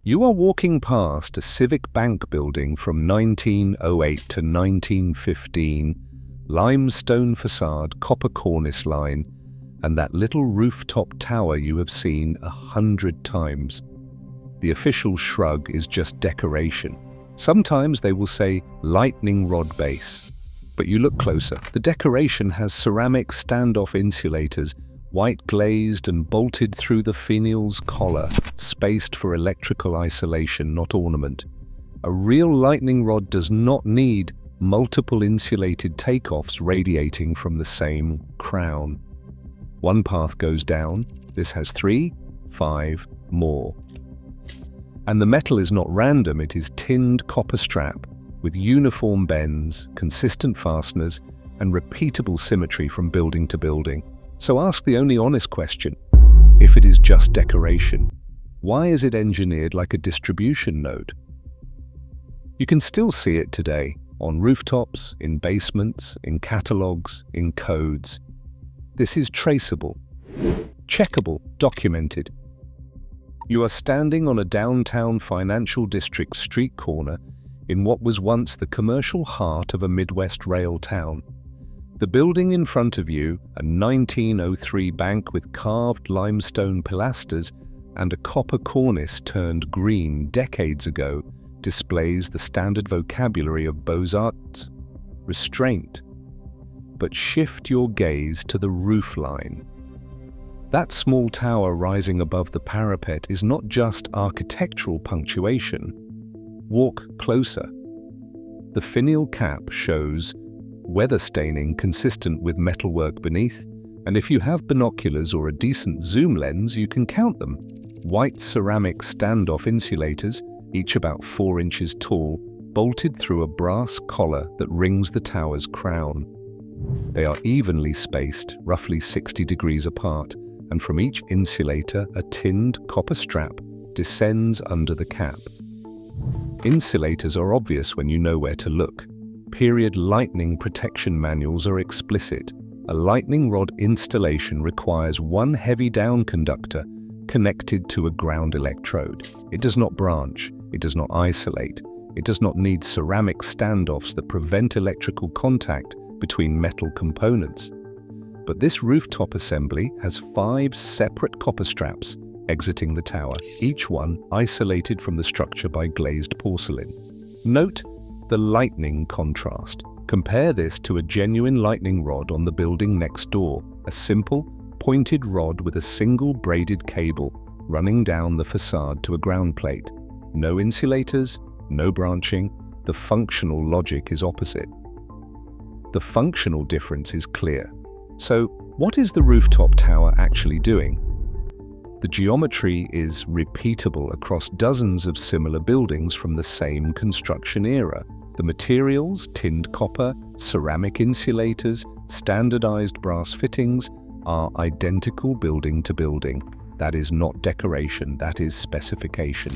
You are walking past a civic bank building from 1908 to 1915, limestone facade, copper cornice line, and that little rooftop tower you have seen 100 times. The official shrug is just decoration. Sometimes they will say lightning rod base. But you look closer. The decoration has ceramic standoff insulators, white glazed and bolted through the finial's collar, spaced for electrical isolation, not ornament. A real lightning rod does not need multiple insulated takeoffs radiating from the same crown. One path goes down, this has 3, 5 more. And the metal is not random, it is tinned copper strap with uniform bends, consistent fasteners, and repeatable symmetry from building to building. So ask the only honest question: if it is just decoration, why is it engineered like a distribution node? You can still see it today, on rooftops, in basements, in catalogs, in codes. This is traceable, checkable, documented. You are standing on a downtown financial district street corner in what was once the commercial heart of a Midwest rail town. The building in front of you, a 1903 bank with carved limestone pilasters and a copper cornice turned green decades ago, displays the standard vocabulary of Beaux-Arts: restraint. But shift your gaze to the roof line. That small tower rising above the parapet is not just architectural punctuation. Walk closer. The finial cap shows weather staining consistent with metalwork beneath, and if you have binoculars or a decent zoom lens, you can count them. White ceramic standoff insulators, each about 4 inches tall, bolted through a brass collar that rings the tower's crown. They are evenly spaced, roughly 60 degrees apart, and from each insulator, a tinned copper strap descends under the cap. Insulators are obvious when you know where to look. Period lightning protection manuals are explicit. A lightning rod installation requires one heavy down conductor connected to a ground electrode. It does not branch, it does not isolate, it does not need ceramic standoffs that prevent electrical contact between metal components. But this rooftop assembly has 5 separate copper straps exiting the tower, each one isolated from the structure by glazed porcelain. Note the lightning contrast. Compare this to a genuine lightning rod on the building next door, a simple, pointed rod with a single braided cable running down the facade to a ground plate. No insulators, no branching. The functional logic is opposite. The functional difference is clear. So, what is the rooftop tower actually doing? The geometry is repeatable across dozens of similar buildings from the same construction era. The materials, tinned copper, ceramic insulators, standardized brass fittings, are identical building to building. That is not decoration, that is specification.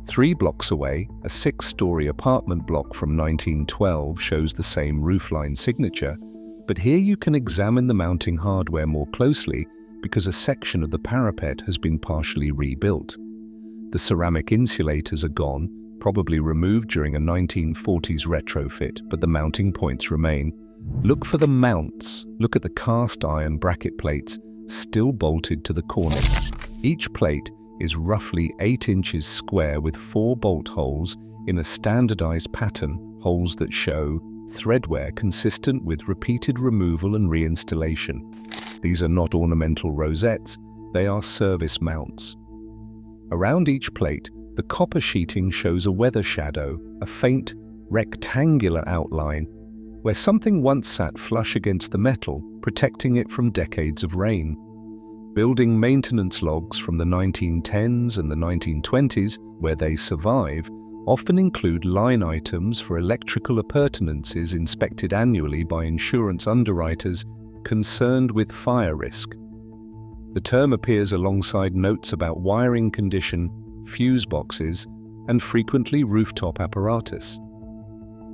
3 blocks away, a 6-story apartment block from 1912 shows the same roofline signature, but here you can examine the mounting hardware more closely because a section of the parapet has been partially rebuilt. The ceramic insulators are gone, probably removed during a 1940s retrofit, but the mounting points remain. Look for the mounts. Look at the cast iron bracket plates still bolted to the cornice. Each plate is roughly 8 inches square with 4 bolt holes in a standardized pattern, holes that show thread wear consistent with repeated removal and reinstallation. These are not ornamental rosettes, they are service mounts. Around each plate, the copper sheeting shows a weather shadow, a faint, rectangular outline, where something once sat flush against the metal, protecting it from decades of rain. Building maintenance logs from the 1910s and the 1920s, where they survive, often include line items for electrical appurtenances inspected annually by insurance underwriters concerned with fire risk. The term appears alongside notes about wiring condition, fuse boxes, and frequently rooftop apparatus.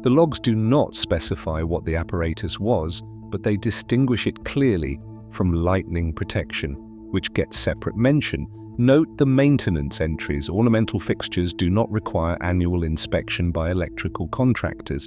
The logs do not specify what the apparatus was, but they distinguish it clearly from lightning protection, which gets separate mention Note the maintenance entries. Ornamental fixtures do not require annual inspection by electrical contractors.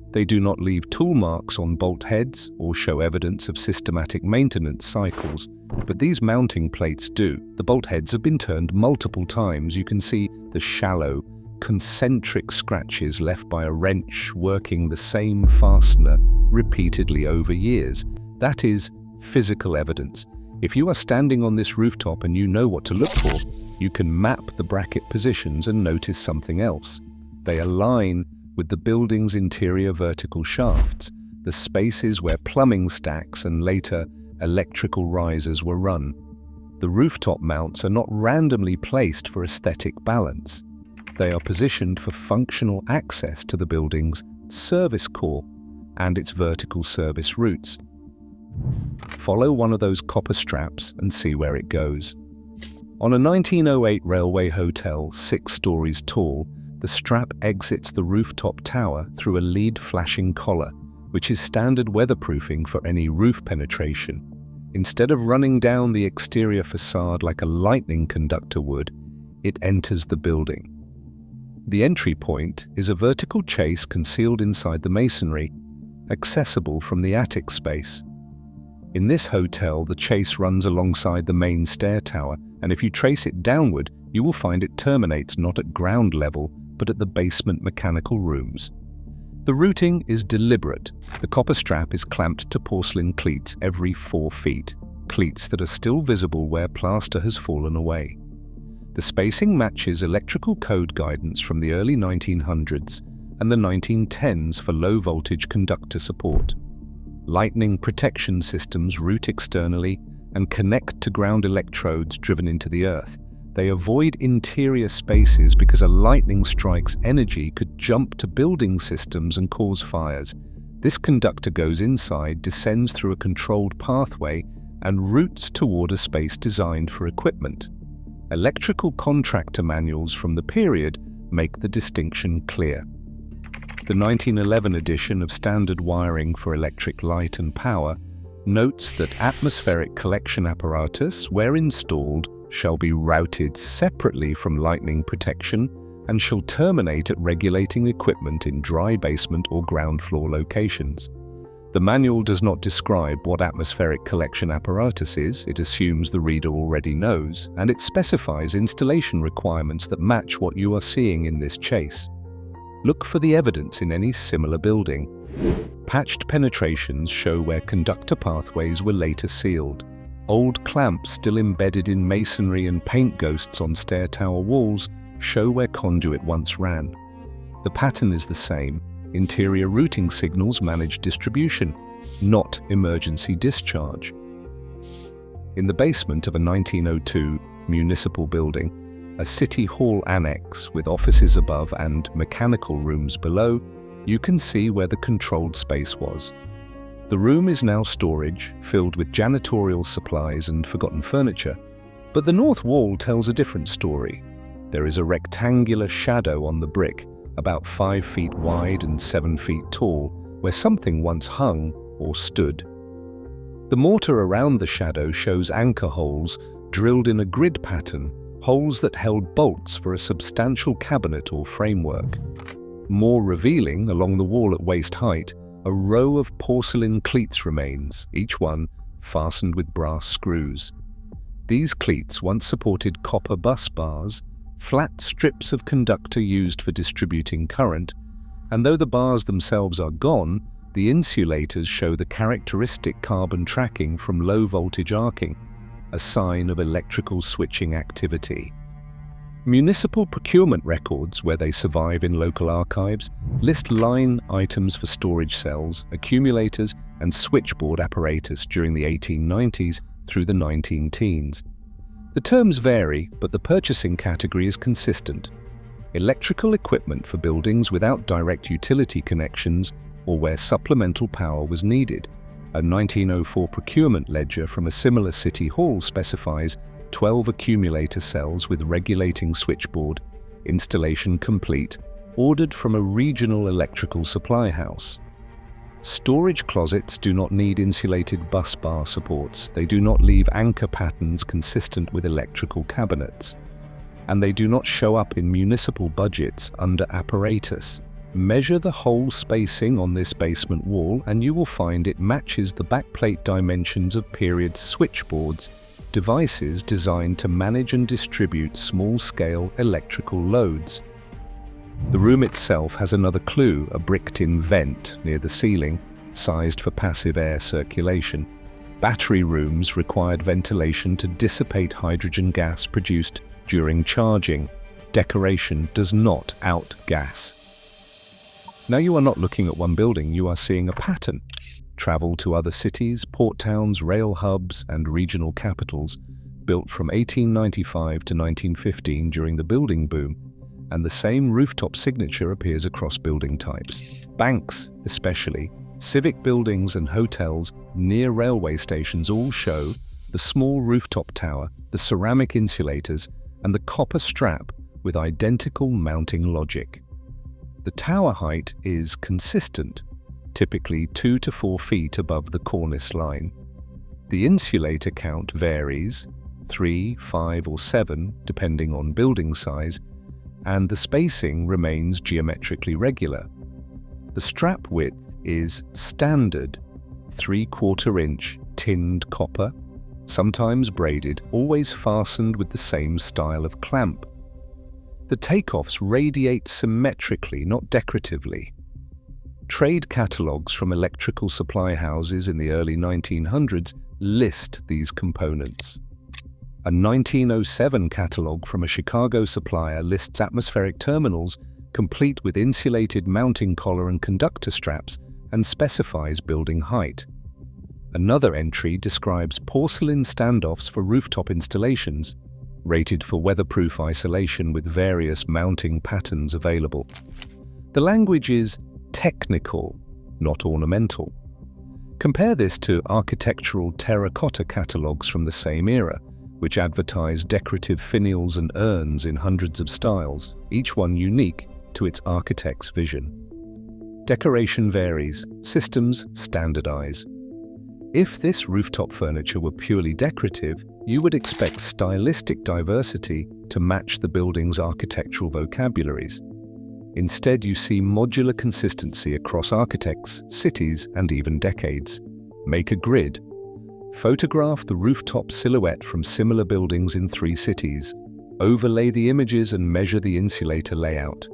They do not leave tool marks on bolt heads or show evidence of systematic maintenance cycles, but these mounting plates do. The bolt heads have been turned multiple times. You can see the shallow, concentric scratches left by a wrench working the same fastener repeatedly over years. That is physical evidence. If you are standing on this rooftop and you know what to look for, you can map the bracket positions and notice something else. They align with the building's interior vertical shafts, the spaces where plumbing stacks and later electrical risers were run. The rooftop mounts are not randomly placed for aesthetic balance. They are positioned for functional access to the building's service core and its vertical service routes. Follow one of those copper straps and see where it goes. On a 1908 railway hotel, 6 stories tall, the strap exits the rooftop tower through a lead flashing collar, which is standard weatherproofing for any roof penetration. Instead of running down the exterior facade like a lightning conductor would, it enters the building. The entry point is a vertical chase concealed inside the masonry, accessible from the attic space. In this hotel, the chase runs alongside the main stair tower, and if you trace it downward, you will find it terminates not at ground level, but at the basement mechanical rooms. The routing is deliberate. The copper strap is clamped to porcelain cleats every 4 feet, cleats that are still visible where plaster has fallen away. The spacing matches electrical code guidance from the early 1900s and the 1910s for low-voltage conductor support. Lightning protection systems route externally and connect to ground electrodes driven into the earth. They avoid interior spaces because a lightning strike's energy could jump to building systems and cause fires. This conductor goes inside, descends through a controlled pathway, and routes toward a space designed for equipment. Electrical contractor manuals from the period make the distinction clear. The 1911 edition of Standard Wiring for Electric Light and Power notes that atmospheric collection apparatus, where installed, shall be routed separately from lightning protection and shall terminate at regulating equipment in dry basement or ground floor locations. The manual does not describe what atmospheric collection apparatus is. It assumes the reader already knows, and it specifies installation requirements that match what you are seeing in this chase. Look for the evidence in any similar building. Patched penetrations show where conductor pathways were later sealed. Old clamps still embedded in masonry and paint ghosts on stair tower walls show where conduit once ran. The pattern is the same. Interior routing signals manage distribution, not emergency discharge. In the basement of a 1902 municipal building, a city hall annex with offices above and mechanical rooms below, you can see where the controlled space was. The room is now storage, filled with janitorial supplies and forgotten furniture, but the north wall tells a different story. There is a rectangular shadow on the brick, about 5 feet wide and 7 feet tall, where something once hung or stood. The mortar around the shadow shows anchor holes drilled in a grid pattern, holes that held bolts for a substantial cabinet or framework. More revealing, along the wall at waist height, a row of porcelain cleats remains, each one fastened with brass screws. These cleats once supported copper bus bars, flat strips of conductor used for distributing current, and though the bars themselves are gone, the insulators show the characteristic carbon tracking from low-voltage arcing, a sign of electrical switching activity. Municipal procurement records, where they survive in local archives, list line items for storage cells, accumulators, and switchboard apparatus during the 1890s through the 19-teens. The terms vary, but the purchasing category is consistent. Electrical equipment for buildings without direct utility connections or where supplemental power was needed. A 1904 procurement ledger from a similar city hall specifies 12 accumulator cells with regulating switchboard, installation complete, ordered from a regional electrical supply house. Storage closets do not need insulated bus bar supports. They do not leave anchor patterns consistent with electrical cabinets. And they do not show up in municipal budgets under apparatus. Measure the hole spacing on this basement wall and you will find it matches the backplate dimensions of period switchboards, devices designed to manage and distribute small-scale electrical loads. The room itself has another clue, a bricked-in vent near the ceiling, sized for passive air circulation. Battery rooms required ventilation to dissipate hydrogen gas produced during charging. Decoration does not outgas. Now you are not looking at one building, you are seeing a pattern. Travel to other cities, port towns, rail hubs, and regional capitals, built from 1895 to 1915 during the building boom, and the same rooftop signature appears across building types. Banks, especially, civic buildings and hotels near railway stations all show the small rooftop tower, the ceramic insulators, and the copper strap with identical mounting logic. The tower height is consistent, typically 2 to 4 feet above the cornice line. The insulator count varies, 3, 5, or 7, depending on building size, and the spacing remains geometrically regular. The strap width is standard, 3/4 inch tinned copper, sometimes braided, always fastened with the same style of clamp. The takeoffs radiate symmetrically, not decoratively. Trade catalogues from electrical supply houses in the early 1900s list these components. A 1907 catalogue from a Chicago supplier lists atmospheric terminals complete with insulated mounting collar and conductor straps and specifies building height. Another entry describes porcelain standoffs for rooftop installations, rated for weatherproof isolation with various mounting patterns available. The language is technical, not ornamental. Compare this to architectural terracotta catalogues from the same era, which advertise decorative finials and urns in hundreds of styles, each one unique to its architect's vision. Decoration varies, systems standardize. If this rooftop furniture were purely decorative, you would expect stylistic diversity to match the building's architectural vocabularies. Instead, you see modular consistency across architects, cities, and even decades. Make a grid. Photograph the rooftop silhouette from similar buildings in 3 cities. Overlay the images and measure the insulator layout.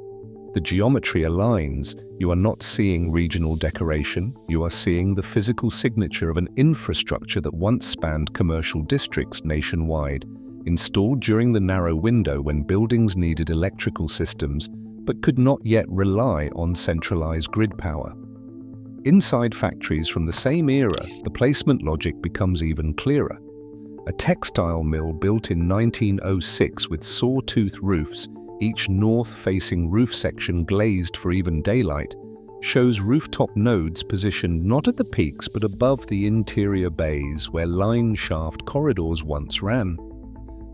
The geometry aligns. You are not seeing regional decoration, you are seeing the physical signature of an infrastructure that once spanned commercial districts nationwide, installed during the narrow window when buildings needed electrical systems but could not yet rely on centralized grid power. Inside factories from the same era, the placement logic becomes even clearer. A textile mill built in 1906 with sawtooth roofs, each north-facing roof section glazed for even daylight, shows rooftop nodes positioned not at the peaks but above the interior bays where line shaft corridors once ran.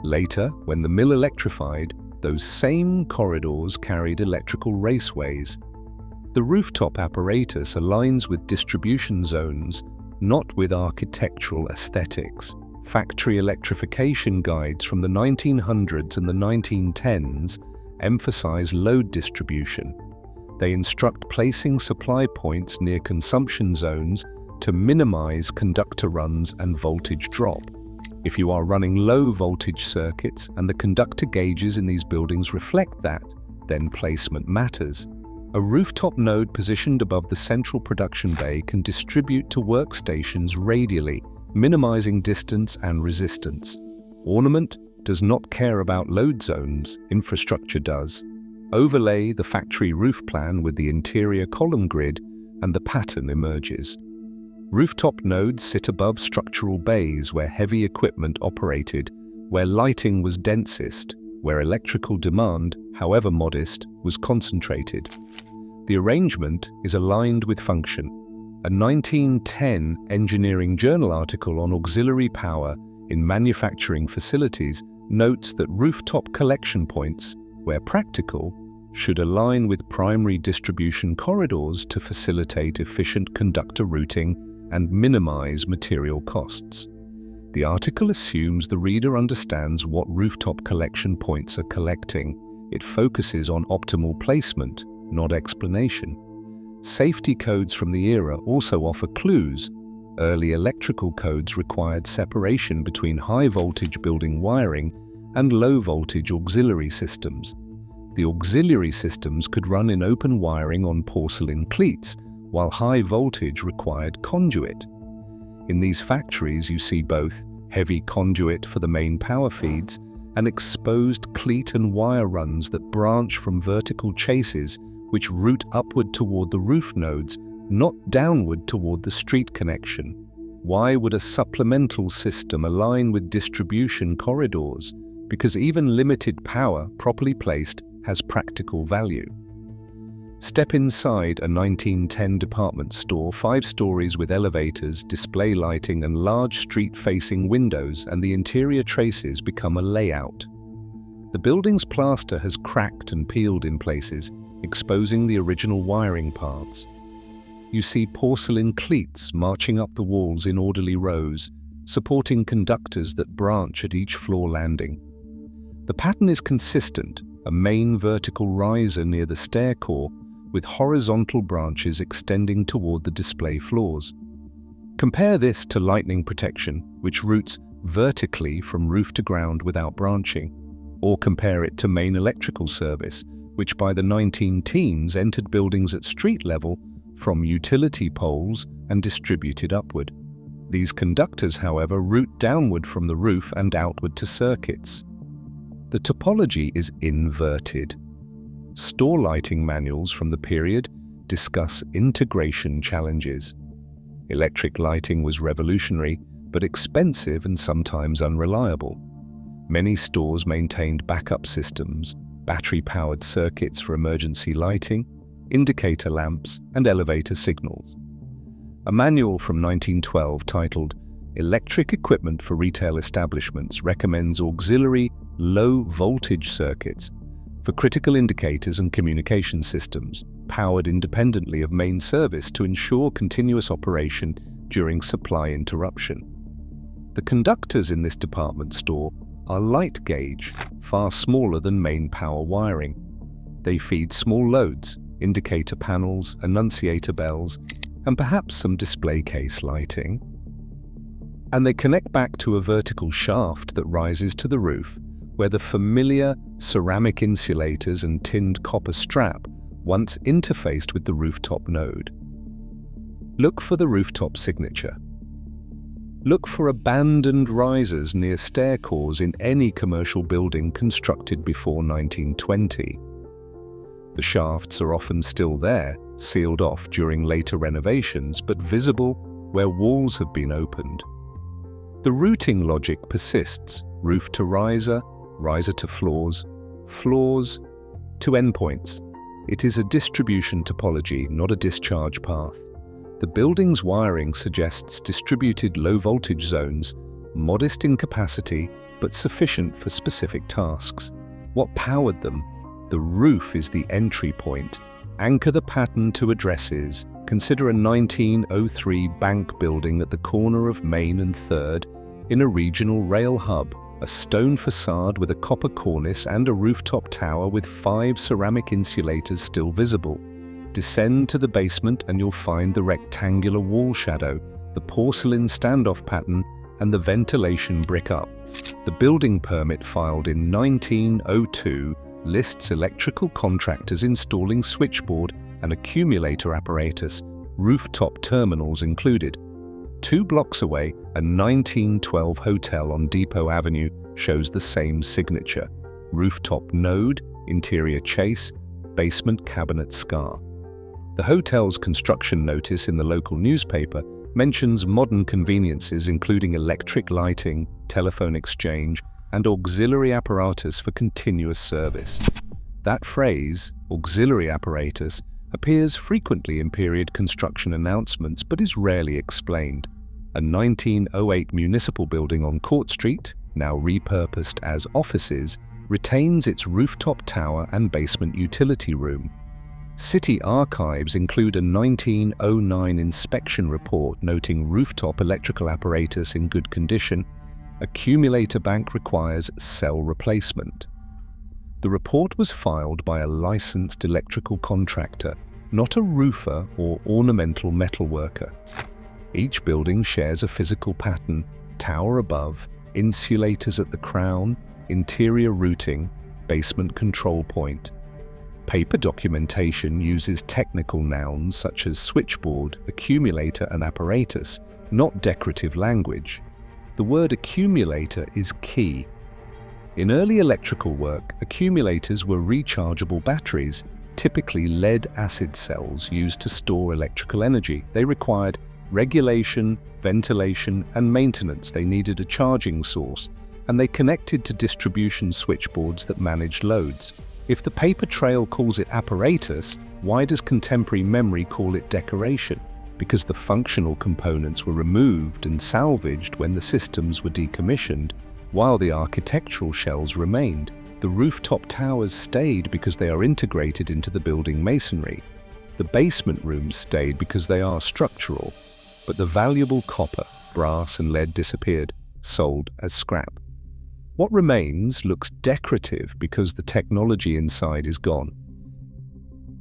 Later, when the mill electrified, those same corridors carried electrical raceways. The rooftop apparatus aligns with distribution zones, not with architectural aesthetics. Factory electrification guides from the 1900s and the 1910s emphasize load distribution. They instruct placing supply points near consumption zones to minimize conductor runs and voltage drop. If you are running low voltage circuits and the conductor gauges in these buildings reflect that, then placement matters. A rooftop node positioned above the central production bay can distribute to workstations radially, minimizing distance and resistance. Ornament does not care about load zones, infrastructure does. Overlay the factory roof plan with the interior column grid and the pattern emerges. Rooftop nodes sit above structural bays where heavy equipment operated, where lighting was densest, where electrical demand, however modest, was concentrated. The arrangement is aligned with function. A 1910 Engineering Journal article on auxiliary power in manufacturing facilities notes that rooftop collection points, where practical, should align with primary distribution corridors to facilitate efficient conductor routing and minimize material costs. The article assumes the reader understands what rooftop collection points are collecting. It focuses on optimal placement, not explanation. Safety codes from the era also offer clues. Early electrical codes required separation between high-voltage building wiring and low-voltage auxiliary systems. The auxiliary systems could run in open wiring on porcelain cleats, while high voltage required conduit. In these factories you see both heavy conduit for the main power feeds and exposed cleat and wire runs that branch from vertical chases which route upward toward the roof nodes, not downward toward the street connection. Why would a supplemental system align with distribution corridors? Because even limited power, properly placed, has practical value. Step inside a 1910 department store, 5 stories with elevators, display lighting and large street-facing windows, and the interior traces become a layout. The building's plaster has cracked and peeled in places, exposing the original wiring paths. You see porcelain cleats marching up the walls in orderly rows, supporting conductors that branch at each floor landing. The pattern is consistent, a main vertical riser near the stair core, with horizontal branches extending toward the display floors. Compare this to lightning protection, which routes vertically from roof to ground without branching, or compare it to main electrical service, which by the 19-teens entered buildings at street level from utility poles and distributed upward. These conductors, however, route downward from the roof and outward to circuits. The topology is inverted. Store lighting manuals from the period discuss integration challenges. Electric lighting was revolutionary, but expensive and sometimes unreliable. Many stores maintained backup systems, battery-powered circuits for emergency lighting, indicator lamps, and elevator signals. A manual from 1912 titled Electric Equipment for Retail Establishments recommends auxiliary low-voltage circuits for critical indicators and communication systems, powered independently of main service to ensure continuous operation during supply interruption. The conductors in this department store are light gauge, far smaller than main power wiring. They feed small loads, indicator panels, annunciator bells, and perhaps some display case lighting. And they connect back to a vertical shaft that rises to the roof, where the familiar ceramic insulators and tinned copper strap once interfaced with the rooftop node. Look for the rooftop signature. Look for abandoned risers near stair cores in any commercial building constructed before 1920. The shafts are often still there, sealed off during later renovations, but visible where walls have been opened. The routing logic persists: roof to riser, riser to floors, floors to endpoints. It is a distribution topology, not a discharge path. The building's wiring suggests distributed low-voltage zones, modest in capacity, but sufficient for specific tasks. What powered them? The roof is the entry point. Anchor the pattern to addresses. Consider a 1903 bank building at the corner of Main and 3rd in a regional rail hub. A stone facade with a copper cornice and a rooftop tower with 5 ceramic insulators still visible. Descend to the basement and you'll find the rectangular wall shadow, the porcelain standoff pattern, and the ventilation brick up. The building permit filed in 1902 lists electrical contractors installing switchboard and accumulator apparatus, rooftop terminals included. 2 blocks away, a 1912 hotel on Depot Avenue shows the same signature: rooftop node, interior chase, basement cabinet scar. The hotel's construction notice in the local newspaper mentions modern conveniences including electric lighting, telephone exchange, and auxiliary apparatus for continuous service. That phrase, auxiliary apparatus, appears frequently in period construction announcements but is rarely explained. A 1908 municipal building on Court Street, now repurposed as offices, retains its rooftop tower and basement utility room. City archives include a 1909 inspection report noting rooftop electrical apparatus in good condition. Accumulator bank requires cell replacement. The report was filed by a licensed electrical contractor, not a roofer or ornamental metalworker. Each building shares a physical pattern: tower above, insulators at the crown, interior routing, basement control point. Paper documentation uses technical nouns such as switchboard, accumulator, and apparatus, not decorative language. The word accumulator is key. In early electrical work, accumulators were rechargeable batteries, typically lead-acid cells used to store electrical energy. They required regulation, ventilation, and maintenance. They needed a charging source, and they connected to distribution switchboards that managed loads. If the paper trail calls it apparatus, why does contemporary memory call it decoration? Because the functional components were removed and salvaged when the systems were decommissioned, while the architectural shells remained. The rooftop towers stayed because they are integrated into the building masonry. The basement rooms stayed because they are structural, but the valuable copper, brass, and lead disappeared, sold as scrap. What remains looks decorative because the technology inside is gone.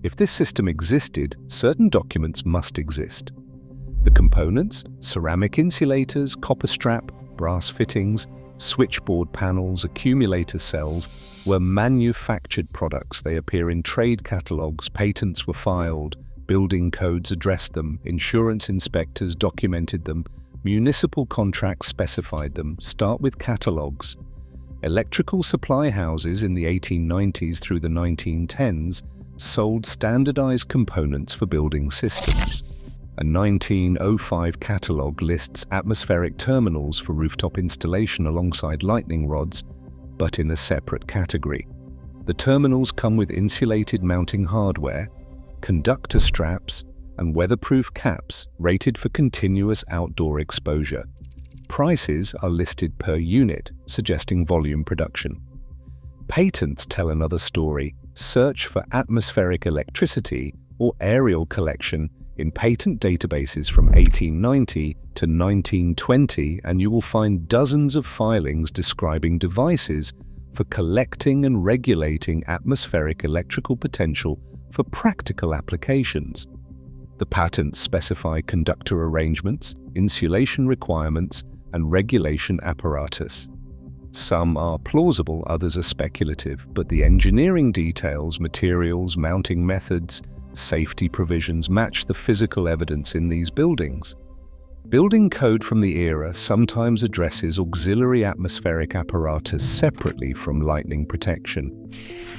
If this system existed, certain documents must exist. The components, ceramic insulators, copper strap, brass fittings, switchboard panels, accumulator cells, were manufactured products. They appear in trade catalogues, patents were filed, building codes addressed them, insurance inspectors documented them, municipal contracts specified them. Start with catalogues. Electrical supply houses in the 1890s through the 1910s sold standardized components for building systems. A 1905 catalogue lists atmospheric terminals for rooftop installation alongside lightning rods, but in a separate category. The terminals come with insulated mounting hardware, conductor straps, and weatherproof caps rated for continuous outdoor exposure. Prices are listed per unit, suggesting volume production. Patents tell another story. Search for atmospheric electricity or aerial collection in patent databases from 1890 to 1920, and you will find dozens of filings describing devices for collecting and regulating atmospheric electrical potential for practical applications. The patents specify conductor arrangements, insulation requirements, and regulation apparatus. Some are plausible, others are speculative, but the engineering details, materials, mounting methods, safety provisions match the physical evidence in these buildings. Building code from the era sometimes addresses auxiliary atmospheric apparatus separately from lightning protection.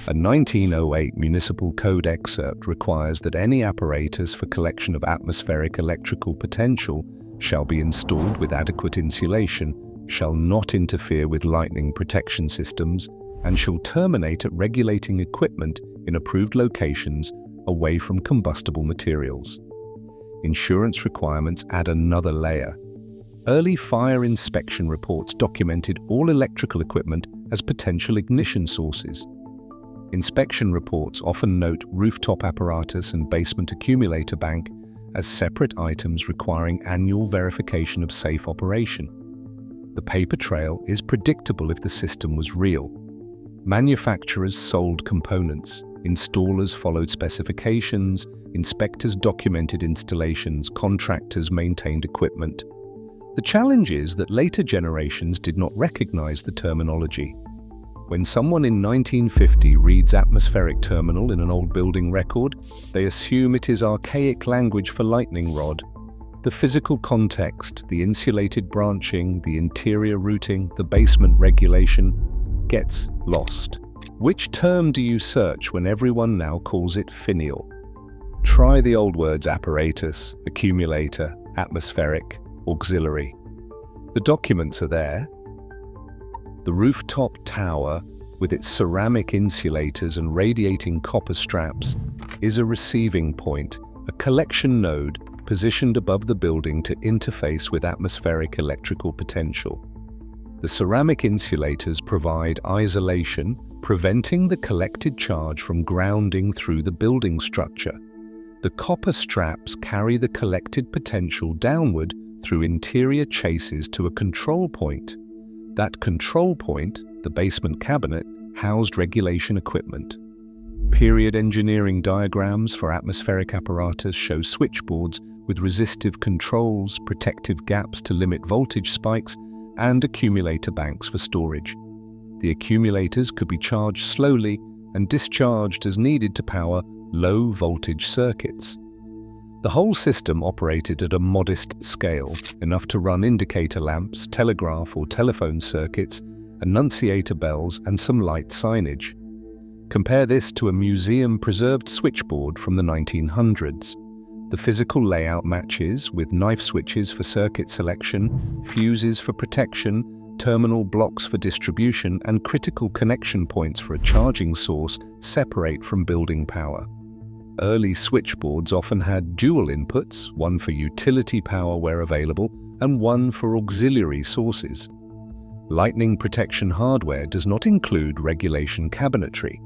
A 1908 municipal code excerpt requires that any apparatus for collection of atmospheric electrical potential shall be installed with adequate insulation, shall not interfere with lightning protection systems, and shall terminate at regulating equipment in approved locations away from combustible materials. Insurance requirements add another layer. Early fire inspection reports documented all electrical equipment as potential ignition sources. Inspection reports often note rooftop apparatus and basement accumulator bank as separate items requiring annual verification of safe operation. The paper trail is predictable if the system was real. Manufacturers sold components, installers followed specifications, inspectors documented installations, contractors maintained equipment. The challenge is that later generations did not recognize the terminology. When someone in 1950 reads atmospheric terminal in an old building record, they assume it is archaic language for lightning rod. The physical context, the insulated branching, the interior routing, the basement regulation gets lost. Which term do you search when everyone now calls it finial? Try the old words apparatus, accumulator, atmospheric, auxiliary. The documents are there. The rooftop tower, with its ceramic insulators and radiating copper straps, is a receiving point, a collection node positioned above the building to interface with atmospheric electrical potential. The ceramic insulators provide isolation, preventing the collected charge from grounding through the building structure. The copper straps carry the collected potential downward through interior chases to a control point. That control point, the basement cabinet, housed regulation equipment. Period engineering diagrams for atmospheric apparatus show switchboards with resistive controls, protective gaps to limit voltage spikes, and accumulator banks for storage. The accumulators could be charged slowly and discharged as needed to power low-voltage circuits. The whole system operated at a modest scale, enough to run indicator lamps, telegraph or telephone circuits, annunciator bells, and some light signage. Compare this to a museum-preserved switchboard from the 1900s. The physical layout matches, with knife switches for circuit selection, fuses for protection, terminal blocks for distribution, and critical connection points for a charging source separate from building power. Early switchboards often had dual inputs, one for utility power where available, and one for auxiliary sources. Lightning protection hardware does not include regulation cabinetry.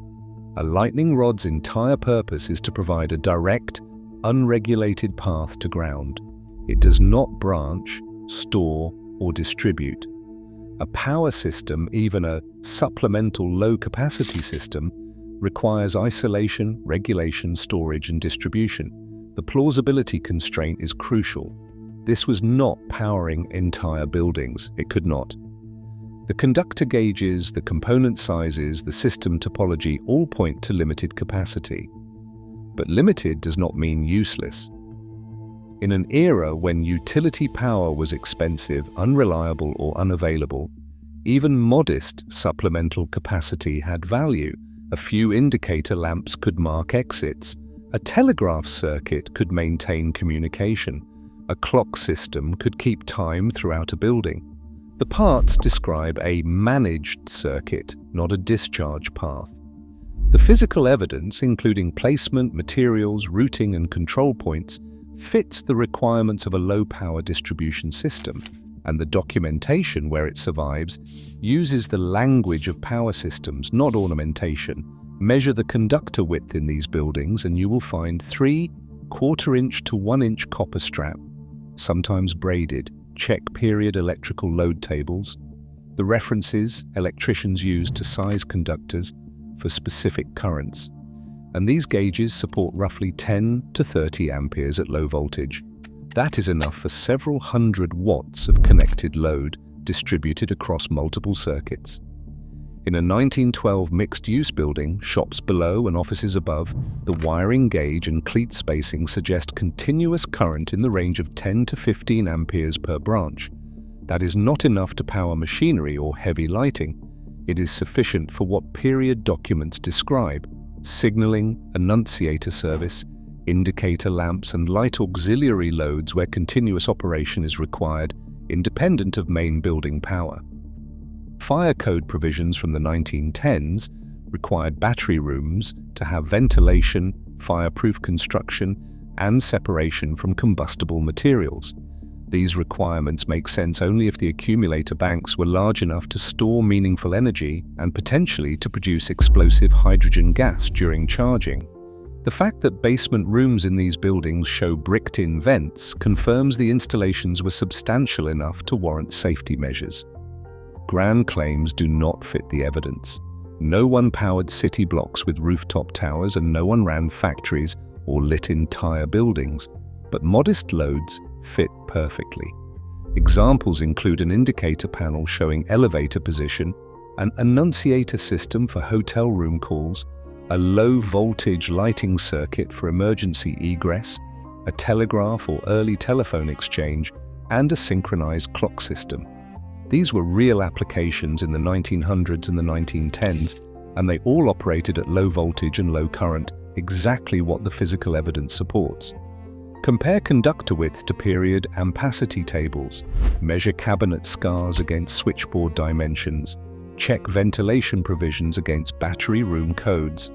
A lightning rod's entire purpose is to provide a direct, unregulated path to ground. It does not branch, store, or distribute. A power system, even a supplemental low-capacity system, requires isolation, regulation, storage, and distribution. The plausibility constraint is crucial. This was not powering entire buildings. It could not. The conductor gauges, the component sizes, the system topology all point to limited capacity. But limited does not mean useless. In an era when utility power was expensive, unreliable, or unavailable, even modest supplemental capacity had value. A few indicator lamps could mark exits. A telegraph circuit could maintain communication. A clock system could keep time throughout a building. The parts describe a managed circuit, not a discharge path. The physical evidence, including placement, materials, routing, and control points, fits the requirements of a low-power distribution system, and the documentation, where it survives, uses the language of power systems, not ornamentation. Measure the conductor width in these buildings and you will find 3 1/4-inch to 1-inch copper strap, sometimes braided. Check period electrical load tables. The references electricians use to size conductors for specific currents. And these gauges support roughly 10 to 30 amperes at low voltage. That is enough for several hundred watts of connected load distributed across multiple circuits. In a 1912 mixed-use building, shops below and offices above, the wiring gauge and cleat spacing suggest continuous current in the range of 10 to 15 amperes per branch. That is not enough to power machinery or heavy lighting. It is sufficient for what period documents describe: signaling, annunciator service, indicator lamps, and light auxiliary loads where continuous operation is required, independent of main building power. Fire code provisions from the 1910s required battery rooms to have ventilation, fireproof construction, and separation from combustible materials. These requirements make sense only if the accumulator banks were large enough to store meaningful energy and potentially to produce explosive hydrogen gas during charging. The fact that basement rooms in these buildings show bricked-in vents confirms the installations were substantial enough to warrant safety measures. Grand claims do not fit the evidence. No one powered city blocks with rooftop towers and no one ran factories or lit entire buildings, but modest loads fit perfectly. Examples include an indicator panel showing elevator position, an annunciator system for hotel room calls, a low-voltage lighting circuit for emergency egress, a telegraph or early telephone exchange, and a synchronized clock system. These were real applications in the 1900s and the 1910s, and they all operated at low voltage and low current, exactly what the physical evidence supports. Compare conductor width to period ampacity tables, measure cabinet scars against switchboard dimensions, check ventilation provisions against battery room codes.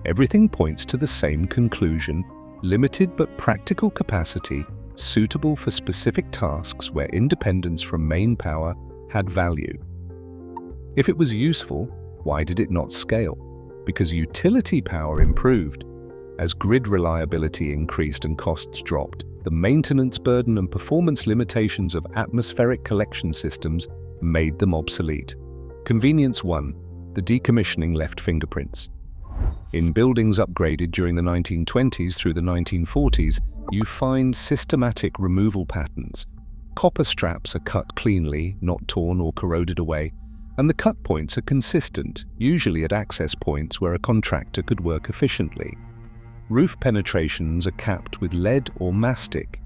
Everything points to the same conclusion: limited but practical capacity, suitable for specific tasks where independence from main power had value. If it was useful, Why did it not scale? Because utility power improved. As grid reliability increased and costs dropped, the maintenance burden and performance limitations of atmospheric collection systems made them obsolete. Convenience 1. The decommissioning left fingerprints. In buildings upgraded during the 1920s through the 1940s, you find systematic removal patterns. Copper straps are cut cleanly, not torn or corroded away, and the cut points are consistent, usually at access points where a contractor could work efficiently. Roof penetrations are capped with lead or mastic.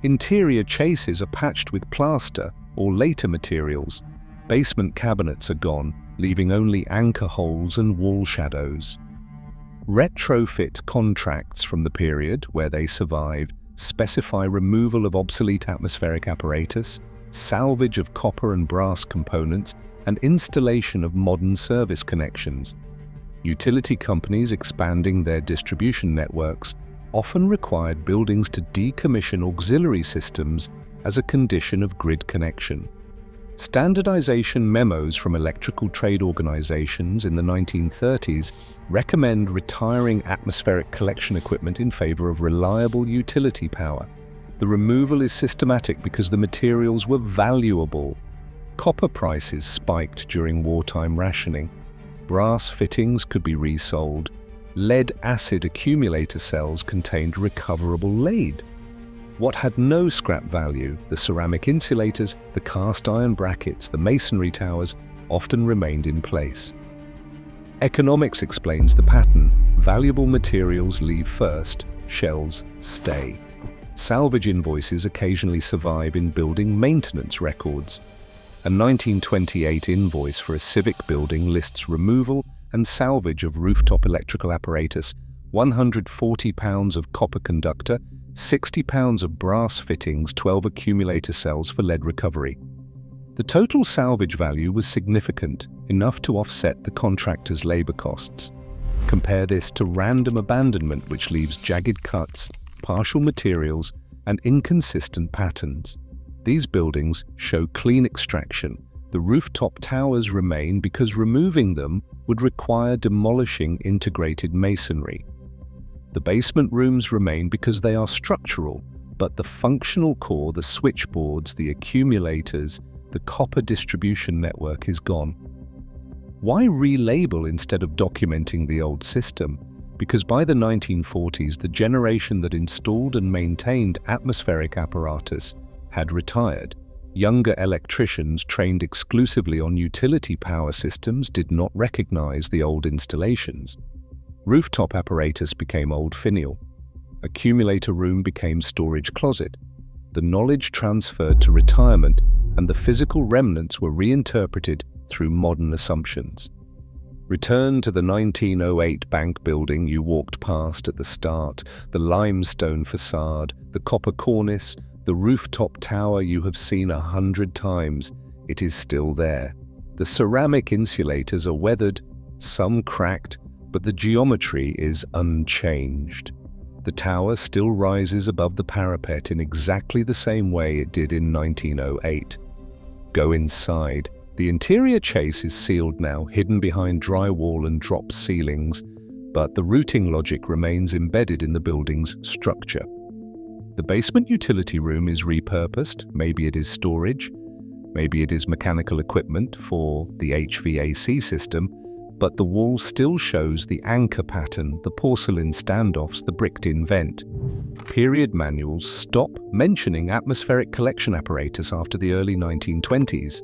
Interior chases are patched with plaster or later materials. Basement cabinets are gone, leaving only anchor holes and wall shadows. Retrofit contracts from the period where they survive specify removal of obsolete atmospheric apparatus, salvage of copper and brass components, and installation of modern service connections. Utility companies expanding their distribution networks often required buildings to decommission auxiliary systems as a condition of grid connection. Standardization memos from electrical trade organizations in the 1930s recommend retiring atmospheric collection equipment in favor of reliable utility power. The removal is systematic because the materials were valuable. Copper prices spiked during wartime rationing. Brass fittings could be resold. Lead-acid accumulator cells contained recoverable lead. What had no scrap value, the ceramic insulators, the cast iron brackets, the masonry towers, often remained in place. Economics explains the pattern. Valuable materials leave first, shells stay. Salvage invoices occasionally survive in building maintenance records. A 1928 invoice for a civic building lists removal and salvage of rooftop electrical apparatus, 140 pounds of copper conductor, 60 pounds of brass fittings, 12 accumulator cells for lead recovery. The total salvage value was significant, enough to offset the contractor's labor costs. Compare this to random abandonment, which leaves jagged cuts, partial materials, and inconsistent patterns. These buildings show clean extraction. The rooftop towers remain because removing them would require demolishing integrated masonry. The basement rooms remain because they are structural, but the functional core, the switchboards, the accumulators, the copper distribution network is gone. Why relabel instead of documenting the old system? Because by the 1940s, the generation that installed and maintained atmospheric apparatus had retired. Younger electricians trained exclusively on utility power systems did not recognize the old installations. Rooftop apparatus became old finial. Accumulator room became storage closet. The knowledge transferred to retirement, and the physical remnants were reinterpreted through modern assumptions. Return to the 1908 bank building you walked past at the start, the limestone facade, the copper cornice, the rooftop tower you have seen 100 times. It is still there. The ceramic insulators are weathered, some cracked, but the geometry is unchanged. The tower still rises above the parapet in exactly the same way it did in 1908. Go inside. The interior chase is sealed now, hidden behind drywall and drop ceilings, but the routing logic remains embedded in the building's structure. The basement utility room is repurposed. Maybe it is storage, maybe it is mechanical equipment for the HVAC system, but the wall still shows the anchor pattern, the porcelain standoffs, the bricked-in vent. Period manuals stop mentioning atmospheric collection apparatus after the early 1920s.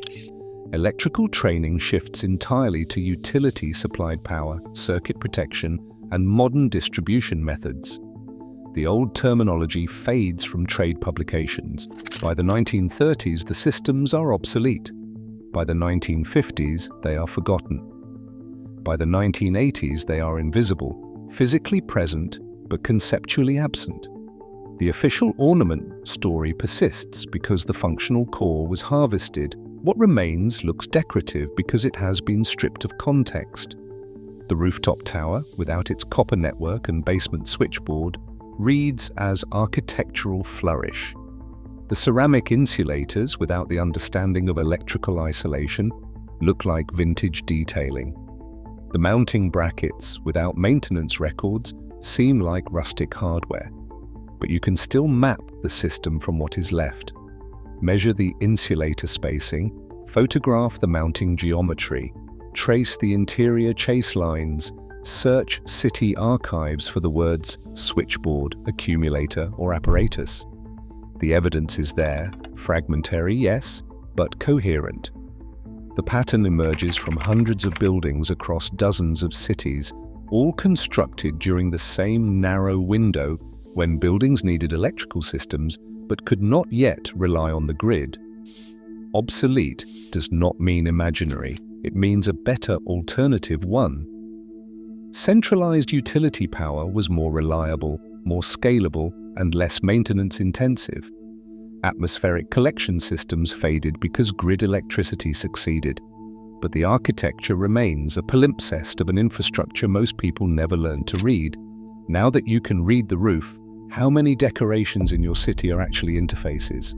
Electrical training shifts entirely to utility-supplied power, circuit protection, and modern distribution methods. The old terminology fades from trade publications. By the 1930s, the systems are obsolete. By the 1950s, they are forgotten. By the 1980s, they are invisible, physically present, but conceptually absent. The official ornament story persists because the functional core was harvested. What remains looks decorative because it has been stripped of context. The rooftop tower, without its copper network and basement switchboard, reads as architectural flourish. The ceramic insulators, without the understanding of electrical isolation, look like vintage detailing. The mounting brackets, without maintenance records, seem like rustic hardware. But you can still map the system from what is left. Measure the insulator spacing, photograph the mounting geometry, trace the interior chase lines, search city archives for the words switchboard, accumulator, or apparatus. The evidence is there, fragmentary, yes, but coherent. The pattern emerges from hundreds of buildings across dozens of cities, all constructed during the same narrow window when buildings needed electrical systems but could not yet rely on the grid. Obsolete does not mean imaginary, it means a better alternative one. Centralized utility power was more reliable, more scalable, and less maintenance intensive. Atmospheric collection systems faded because grid electricity succeeded. But the architecture remains a palimpsest of an infrastructure most people never learned to read. Now that you can read the roof, how many decorations in your city are actually interfaces?